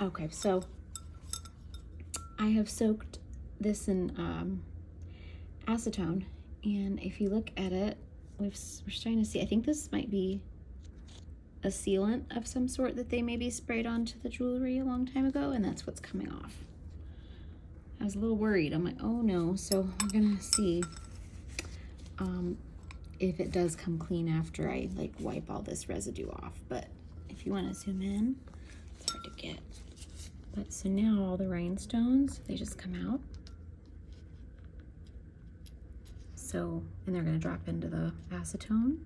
Okay, so I have soaked this in acetone, and if you look at it, we're starting to see, I think this might be a sealant of some sort that they maybe sprayed onto the jewelry a long time ago, and that's what's coming off. I was a little worried. I'm like, oh no. So we're gonna see if it does come clean after I like wipe all this residue off. But if you want to zoom in, it's hard to get. But so now all the rhinestones, they just come out. So, and they're gonna drop into the acetone.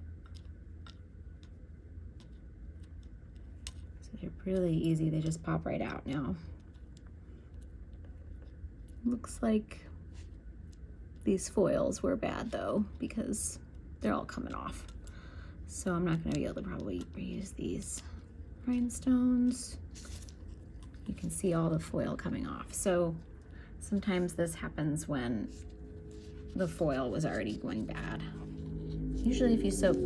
So they're really easy. They just pop right out now. Looks like these foils were bad though, because they're all coming off. So I'm not gonna be able to probably reuse these rhinestones. You can see all the foil coming off. So sometimes this happens when the foil was already going bad. Usually if you soak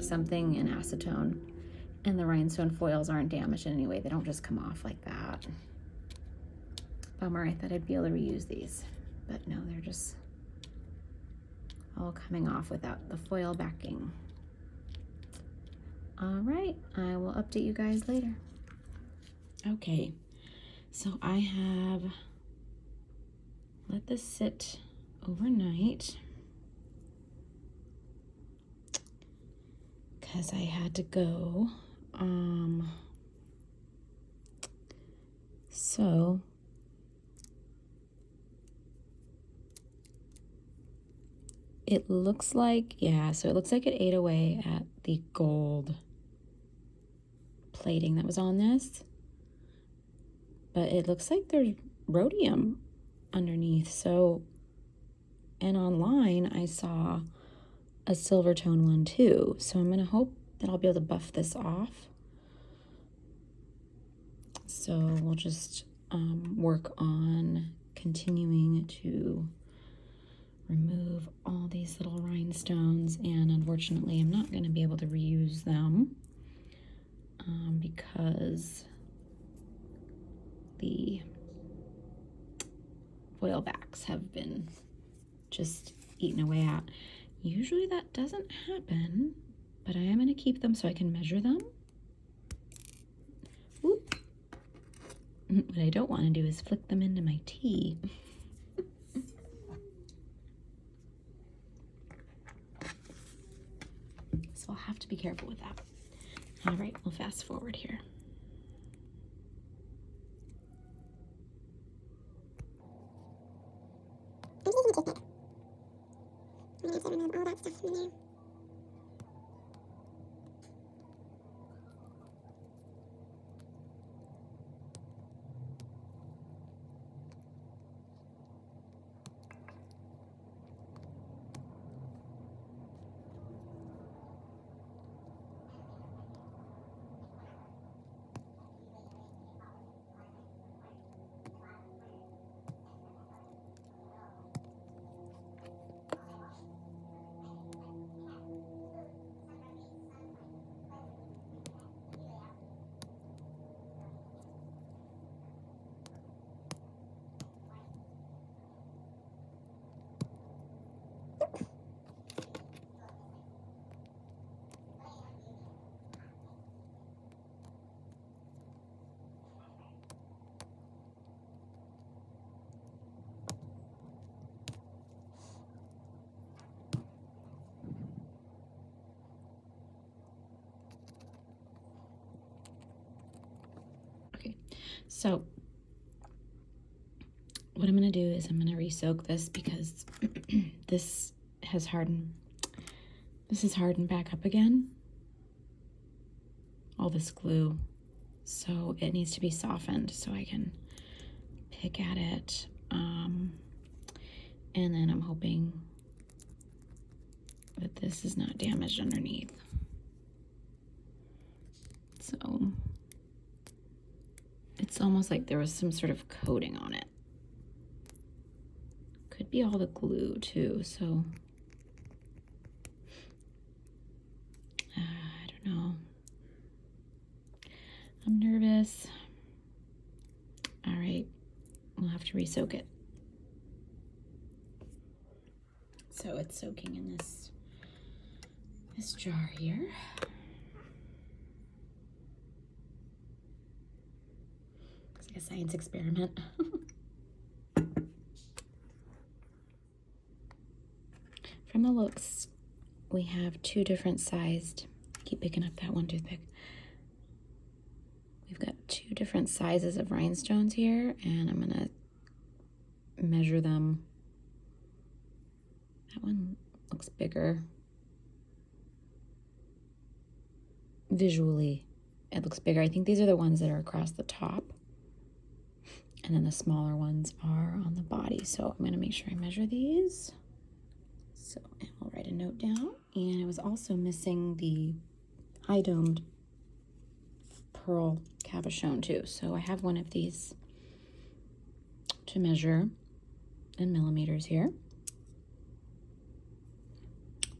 something in acetone and the rhinestone foils aren't damaged in any way, they don't just come off like that. Bummer, I thought I'd be able to reuse these, but no, they're just all coming off without the foil backing. All right, I will update you guys later. Okay, so I have let this sit overnight because I had to go. So it looks like, yeah, so it looks like it ate away at the gold plating that was on this, but it looks like there's rhodium underneath. So, and online I saw a silver tone one too. So I'm gonna hope that I'll be able to buff this off. So we'll just work on continuing to remove all these little rhinestones, and unfortunately I'm not going to be able to reuse them because the foil backs have been just eaten away at. Usually that doesn't happen, but I am going to keep them so I can measure them. Oop. What I don't want to do is flick them into my tea. So I'll have to be careful with that. All right, we'll fast forward here. I'm just using a toothpick. I'm gonna have to remove all that stuff from in there. Okay, so what I'm going to do is I'm going to re-soak this because this has hardened. This is hardened back up again. All this glue. So it needs to be softened so I can pick at it. And then I'm hoping that this is not damaged underneath. So it's almost like there was some sort of coating on it. Could be all the glue too, so I don't know. I'm nervous. to re-soak it. So it's soaking in this jar here. It's like a science experiment. From the looks, we have two different sized, keep picking up that one toothpick. We've got two different sizes of rhinestones here, and I'm gonna measure them. That one looks bigger. Visually, it looks bigger. I think these are the ones that are across the top, and then the smaller ones are on the body. So I'm gonna make sure I measure these. So I'll write a note down. And I was also missing the high domed pearl cabochon too. So I have one of these to measure in millimeters here.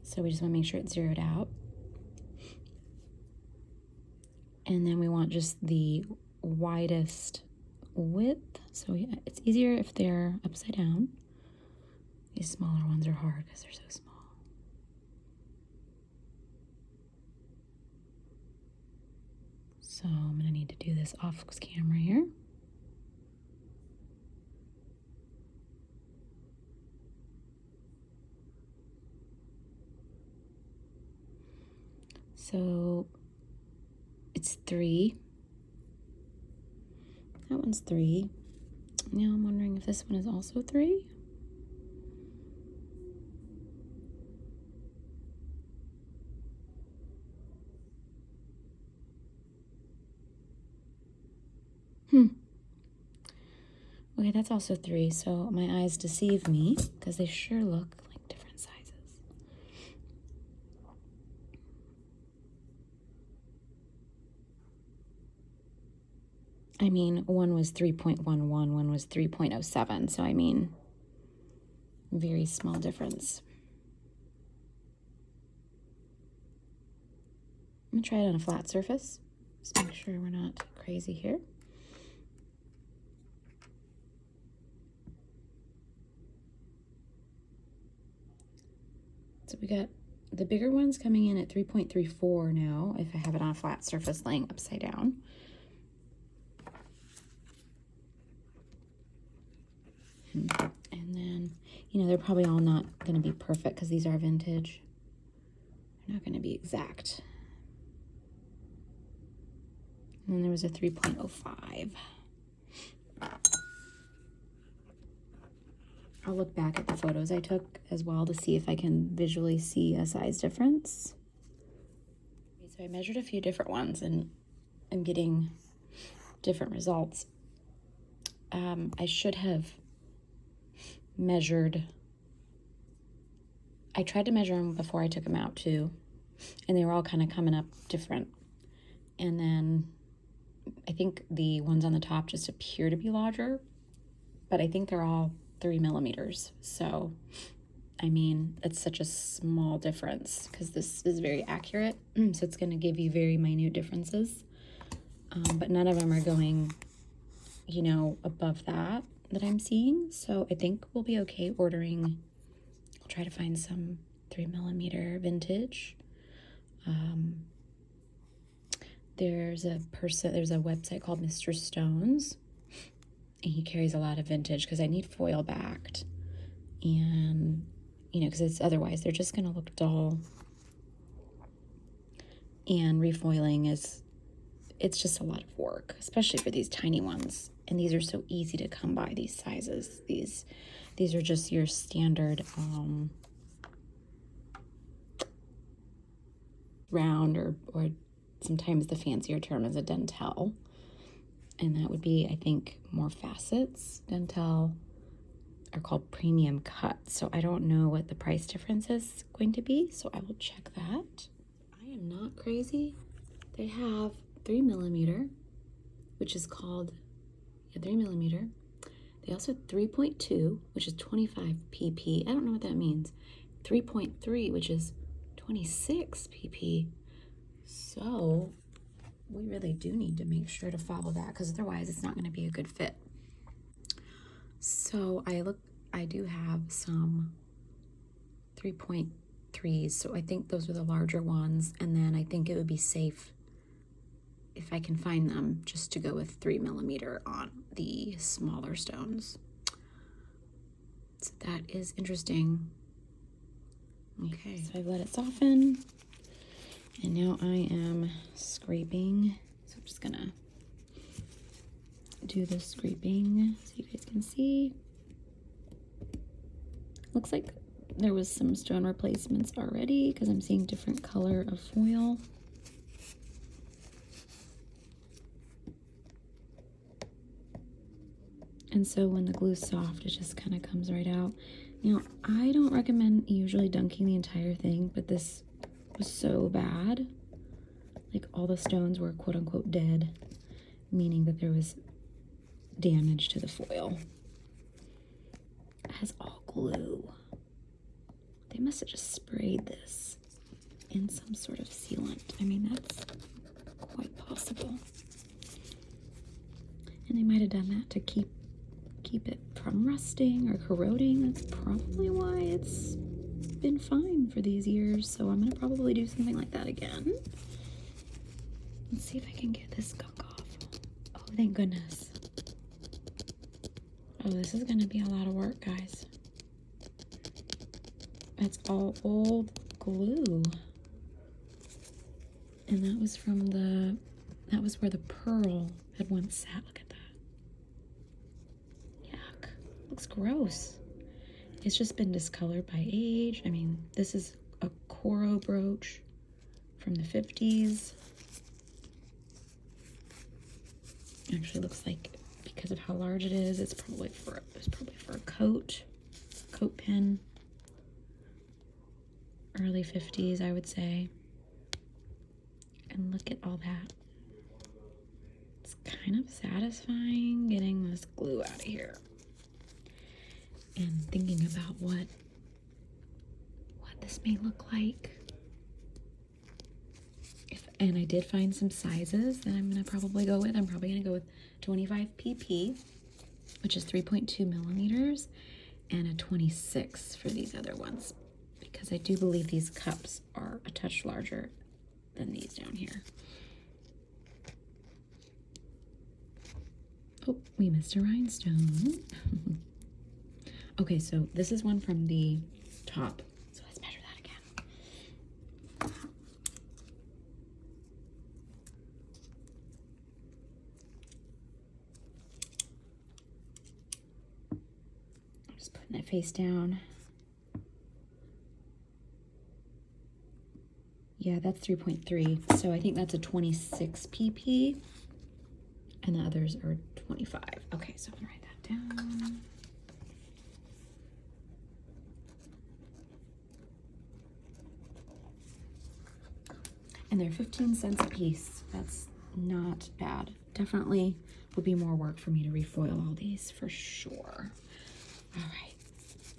So we just want to make sure it's zeroed out. And then we want just the widest width. So it's easier if they're upside down. These smaller ones are hard because they're so small. So I'm going to need to do this off camera here. So it's 3. That one's 3. Now I'm wondering if this one is also 3. Okay, that's also 3, so my eyes deceive me because they sure look like different sizes. I mean, one was 3.11, one was 3.07, so I mean, very small difference. I'm gonna try it on a flat surface, just make sure we're not crazy here. So we got the bigger ones coming in at 3.34 now, if I have it on a flat surface laying upside down. And then, you know, they're probably all not going to be perfect because these are vintage. They're not going to be exact. And then there was a 3.05. I'll look back at the photos I took as well to see if I can visually see a size difference. So I measured a few different ones and I'm getting different results. I should have measured. I tried to measure them before I took them out too, and they were all kind of coming up different. And then I think the ones on the top just appear to be larger, but I think they're all 3 millimeters. So, I mean, it's such a small difference because this is very accurate. So it's going to give you very minute differences. But none of them are going, you know, above that I'm seeing. So I think we'll be okay ordering. I'll try to find some 3 millimeter vintage. There's a website called Mr. Stones. And he carries a lot of vintage because I need foil backed. And, you know, because otherwise they're just going to look dull. And refoiling it's just a lot of work, especially for these tiny ones. And these are so easy to come by, these sizes. These are just your standard round, or sometimes the fancier term is a dentelle. And that would be, I think, more facets. Dentelle are called premium cut. So I don't know what the price difference is going to be. So I will check that. I am not crazy. They have 3 millimeter, which is called 3 millimeter. They also have 3.2, which is 25 pp. I don't know what that means. 3.3, which is 26 pp. So we really do need to make sure to follow that because otherwise it's not going to be a good fit. So I do have some 3.3s, so I think those are the larger ones, and then I think it would be safe if I can find them just to go with 3mm on the smaller stones. So that is interesting. Okay, so I've let it soften, and now I am scraping. So I'm just gonna do the scraping so you guys can see. Looks like there was some stone replacements already because I'm seeing different color of foil. And so when the glue's soft, it just kind of comes right out. Now, I don't recommend usually dunking the entire thing, but this was so bad. Like, all the stones were quote unquote dead, meaning that there was damage to the foil. It has all glue. They must have just sprayed this in some sort of sealant. I mean, that's quite possible. And they might have done that to keep it from rusting or corroding. That's probably why it's been fine for these years. So I'm gonna probably do something like that again. Let's see if I can get this gunk off. Oh, thank goodness. Oh, this is gonna be a lot of work, guys. It's all old glue. And that was where the pearl had once sat. Look at that. Yuck. Looks gross. It's just been discolored by age. I mean, this is a Coro brooch from the 50s. Actually looks like, because of how large it is, it's probably for a coat pin. Early 50s, I would say. And look at all that. It's kind of satisfying getting this glue out of here and thinking about what this may look like. And I did find some sizes that I'm gonna probably go with. I'm probably gonna go with 25 pp, which is 3.2mm, and a 26 for these other ones, because I do believe these cups are a touch larger than these down here. Oh, we missed a rhinestone. Okay, so this is one from the top. So let's measure that again. I'm just putting it face down. Yeah, that's 3.3. So I think that's a 26 pp. And the others are 25. Okay, so I'm gonna write that down. And they're 15 cents a piece. That's not bad. Definitely would be more work for me to refoil all these for sure. All right,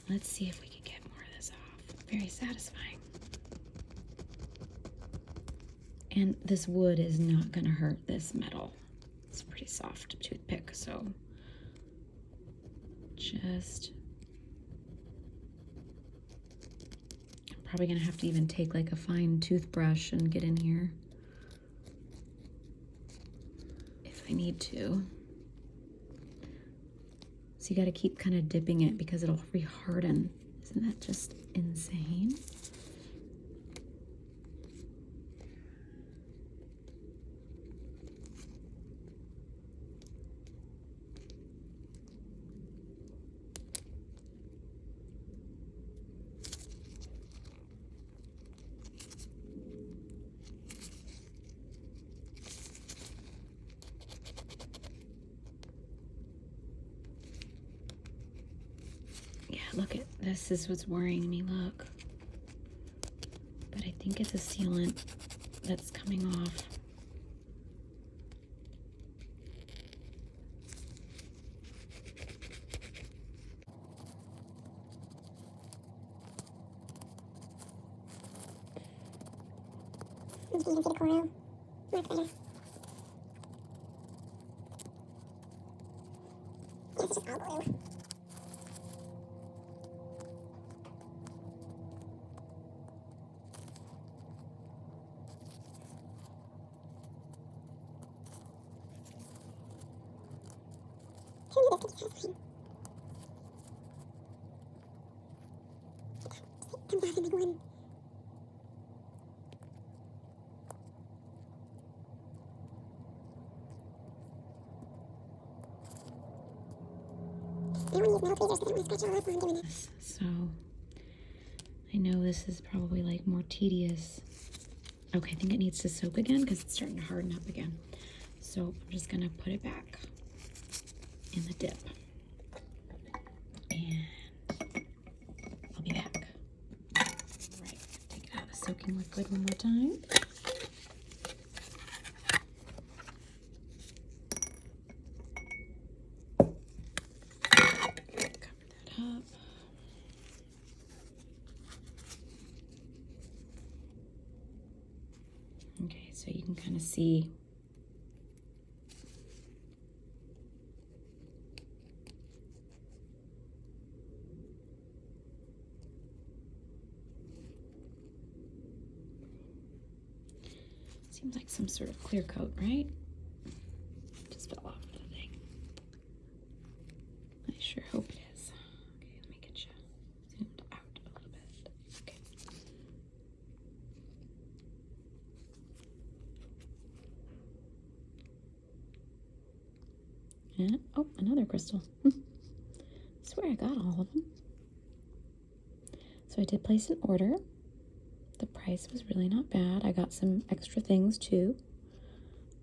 let's see if we can get more of this off. Very satisfying. And this wood is not gonna hurt this metal. It's a pretty soft toothpick, so just, I'm probably gonna have to even take like a fine toothbrush and get in here if I need to. So you gotta keep kind of dipping it because it'll reharden. Isn't that just insane? Look at this, is what's worrying me, look. But I think it's a sealant that's coming off. You can see the Coro. Much better. This is just all glue. Who knew this could be satisfying? It comes off in like one. I don't want to use metal tweezers because I don't want to scratch it all up while I'm doing it. So I know this is probably like more tedious. Okay, I think it needs to soak again because it's starting to harden up again. So I'm just gonna put it back in the dip. And I'll be back. All right, take it out of the soaking liquid one more time. Cover that up. Okay, so you can kind of see seems like some sort of clear coat, right? Just fell off the thing. I sure hope it is. Okay, let me get you zoomed out a little bit. Okay. And, oh, another crystal. I swear I got all of them. So I did place an order. The price was really not bad. I got some extra things too.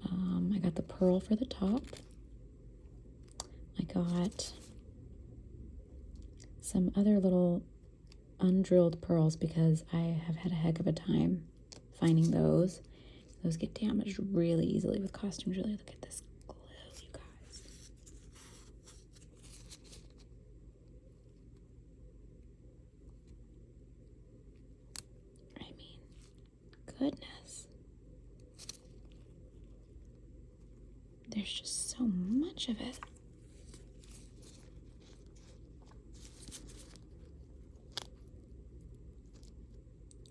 I got the pearl for the top. I got some other little undrilled pearls because I have had a heck of a time finding those. Those get damaged really easily with costume jewelry. Look at this glue, you guys. I mean, goodness. There's just so much of it.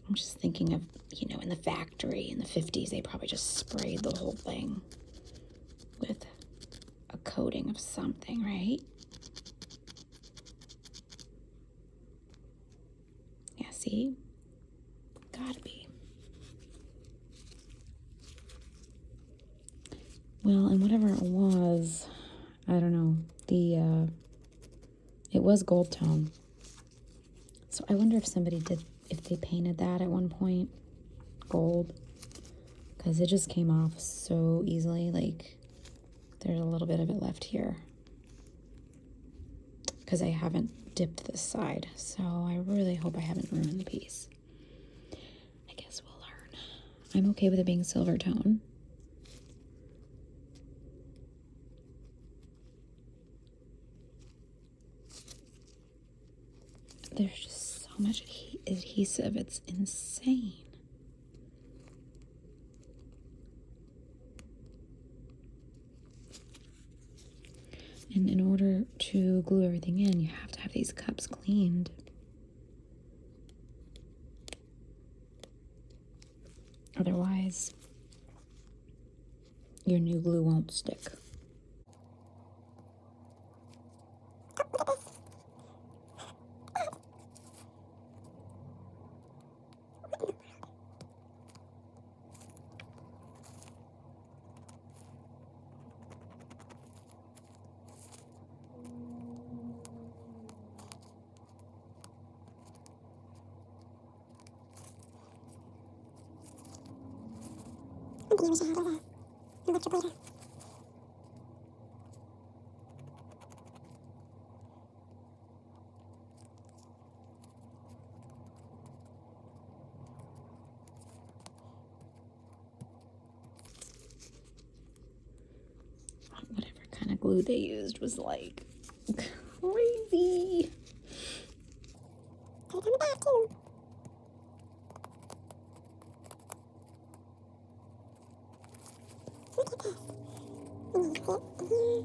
I'm just thinking of, you know, in the factory in the 50s, they probably just sprayed the whole thing with a coating of something, right? Yeah, see? Gotta be. Well, and whatever it was, I don't know, it was gold tone. So I wonder if somebody did, if they painted that at one point, gold, because it just came off so easily. Like, there's a little bit of it left here, because I haven't dipped this side, so I really hope I haven't ruined the piece. I guess we'll learn. I'm okay with it being silver tone. There's just so much adhesive, it's insane. And in order to glue everything in, you have to have these cups cleaned. Otherwise, your new glue won't stick. I wish I had an electroplater. Whatever kind of glue they used was like crazy. Put it on the back too. Look at this. And you fit in here.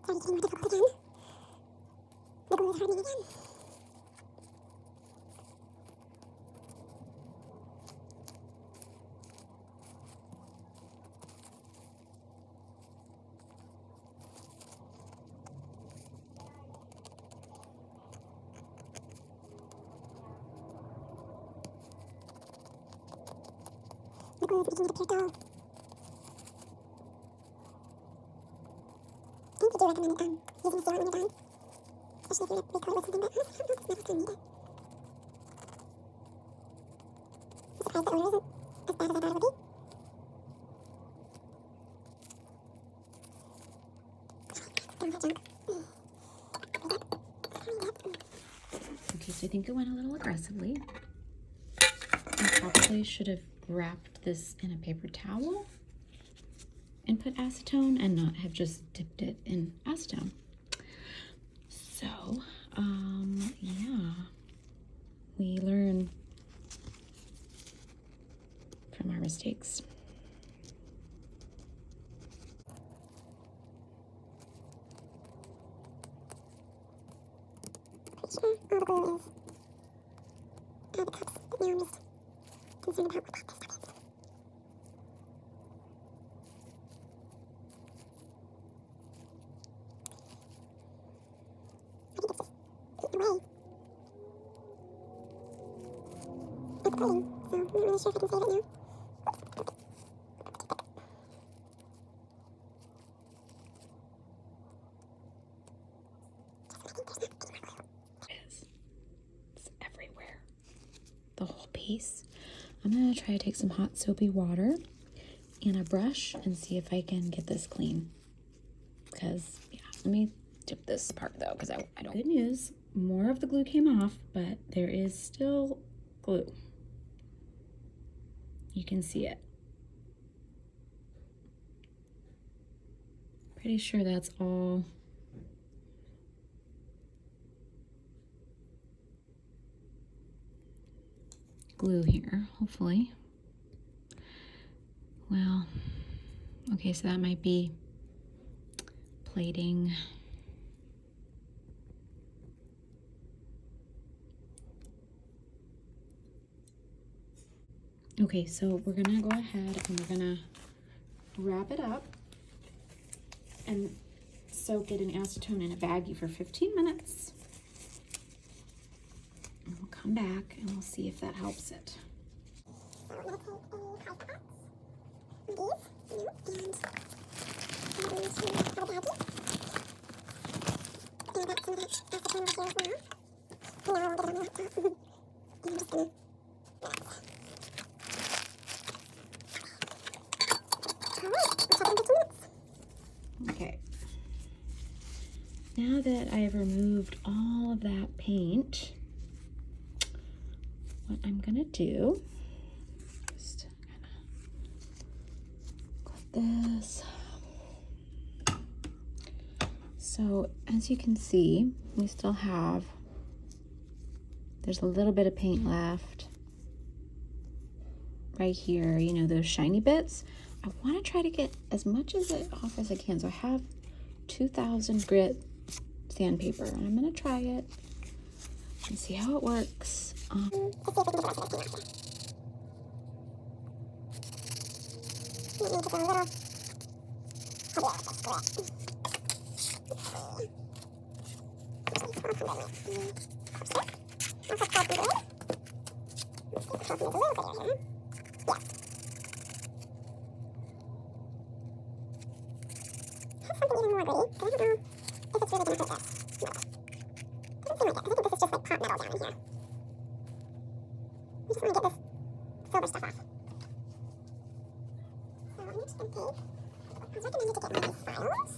That became more difficult again. The glue is hardening again. The glue is beginning to appear dull. I think you do recommend using a serum when you're done. Especially if you recolor with something, but honestly, I don't know if it's never going to need it. I'm surprised the odor isn't as bad as I thought it would be. Okay, so I think it went a little aggressively. I probably should have wrapped this in a paper towel and put acetone and not have just dipped it in acetone. So, yeah, we learn from our mistakes. Pretty sure all the glue is out of the cups, but now I'm just concerned about what pop this stuff is. I think it's just eaten away. It's clean, so I'm not really sure if I can save it now. It's everywhere. The whole piece. I'm gonna try to take some hot soapy water and a brush and see if I can get this clean. Because, yeah, let me dip this part though, because I don't. Good news, more of the glue came off, but there is still glue. You can see it. Pretty sure that's all glue here, hopefully. Well, okay, so that might be plating. Okay, so we're gonna go ahead and we're gonna wrap it up and soak it in acetone in a baggie for 15 minutes. And we'll come back and we'll see if that helps it. So I'm going to take a pie pot, these, and I'm going to have a baggie. And that's some of that acetone over here as well. And now I'll get it on the laptop. And I'm just going to mix. Alright, let's talk in 15 minutes. Okay. Now that I've removed all of that paint, what I'm gonna do, just kind of clip this. So as you can see, we still have, there's a little bit of paint left right here, you know, those shiny bits. I want to try to get as much of it off as I can. So I have 2000 grit sandpaper and I'm going to try it and see how it works. Let's see if I can get the rest of the paint off here. Might need to go a little heavier with this grit. Actually, I'll come down with also cloud blue. Let's see if cloud blue is a little bit here. Yes. Have something even more gritty, but I don't know if it's really going to hurt this metal. Doesn't seem like it, because I think this is just like pot metal down here. We just want to get this silver stuff off. So I'm just going to take, I was recommended to get one of these files.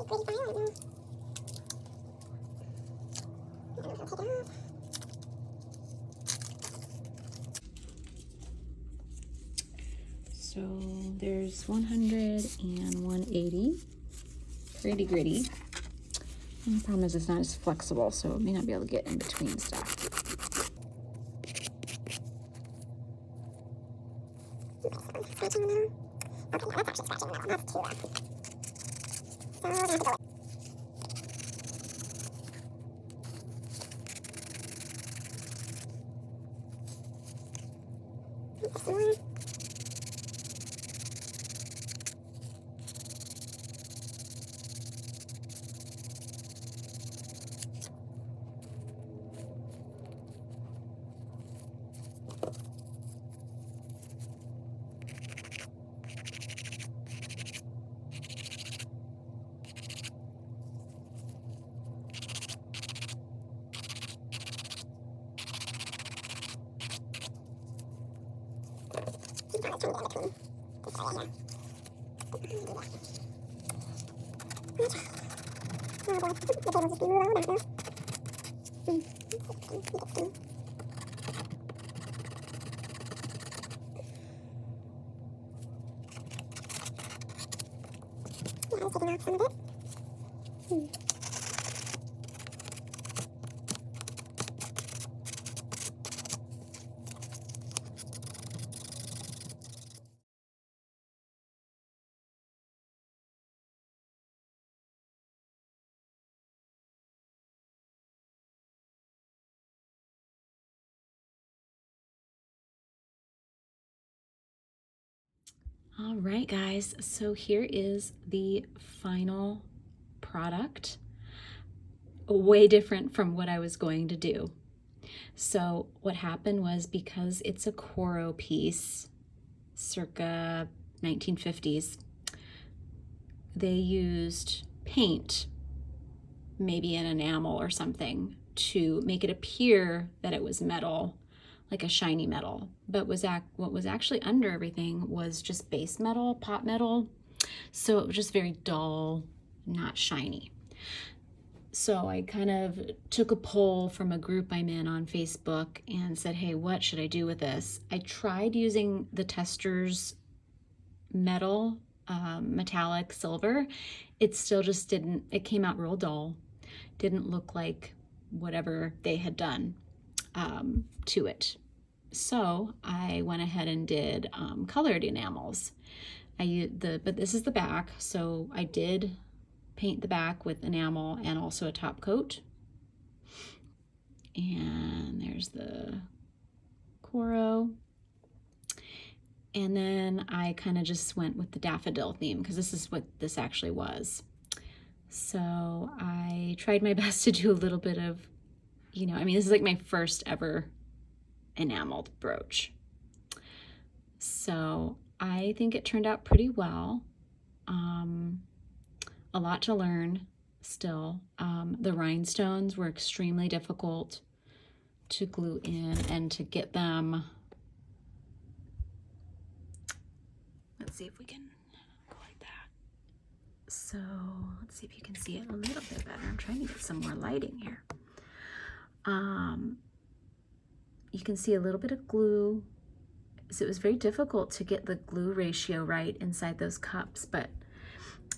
Pretty gritty file, I know. I don't know how to take it off. So there's 100 and 180, pretty gritty. And the problem is it's not as flexible, so it may not be able to get in between stuff. Okay, so I'm scratching the middle. Okay, yeah, that's actually scratching the middle. That's too rough. So we're gonna have to go with some more. All right, guys, so here is the final product. Way different from what I was going to do. So what happened was, because it's a Coro piece, circa 1950s, they used paint, maybe an enamel or something, to make it appear that it was metal, like a shiny metal. But what was actually under everything was just base metal, pot metal. So it was just very dull, not shiny. So I kind of took a poll from a group I'm in on Facebook and said, hey, what should I do with this? I tried using the Testors metal, metallic silver. It still just didn't, it came out real dull. Didn't look like whatever they had done to it. So I went ahead and did colored enamels. But this is the back, so I did paint the back with enamel and also a top coat. And there's the Coro. And then I kind of just went with the Daffodil theme, because this is what this actually was. So I tried my best to do a little bit of, I mean, this is like my first ever enameled brooch. So I think it turned out pretty well. A lot to learn still. The rhinestones were extremely difficult to glue in and to get them. Let's see if we can go like that. So let's see if you can see it a little bit better. I'm trying to get some more lighting here. You can see a little bit of glue. So it was very difficult to get the glue ratio right inside those cups,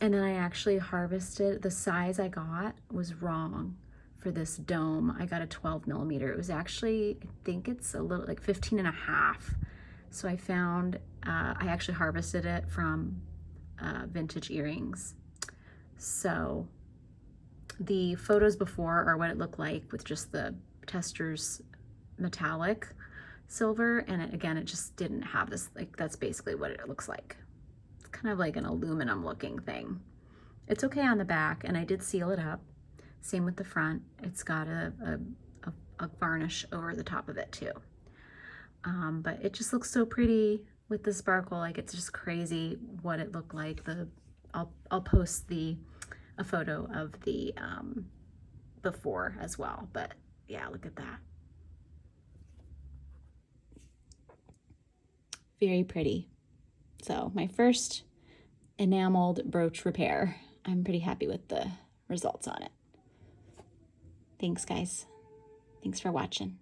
and then I actually harvested, the size I got was wrong for this dome. I got a 12 millimeter. It was actually, I think it's a little like 15 and a half. So I found, I actually harvested it from vintage earrings. So the photos before are what it looked like with just the Testors metallic silver, and again, it just didn't have this, like, that's basically what it looks like. It's kind of like an aluminum looking thing. It's okay on the back, and I did seal it up. Same with the front. It's got a varnish over the top of it too. But it just looks so pretty with the sparkle. Like, it's just crazy what it looked like. I'll post a photo of the before as well. But yeah, look at that. Very pretty. So my first enameled brooch repair. I'm pretty happy with the results on it. Thanks, guys. Thanks for watching.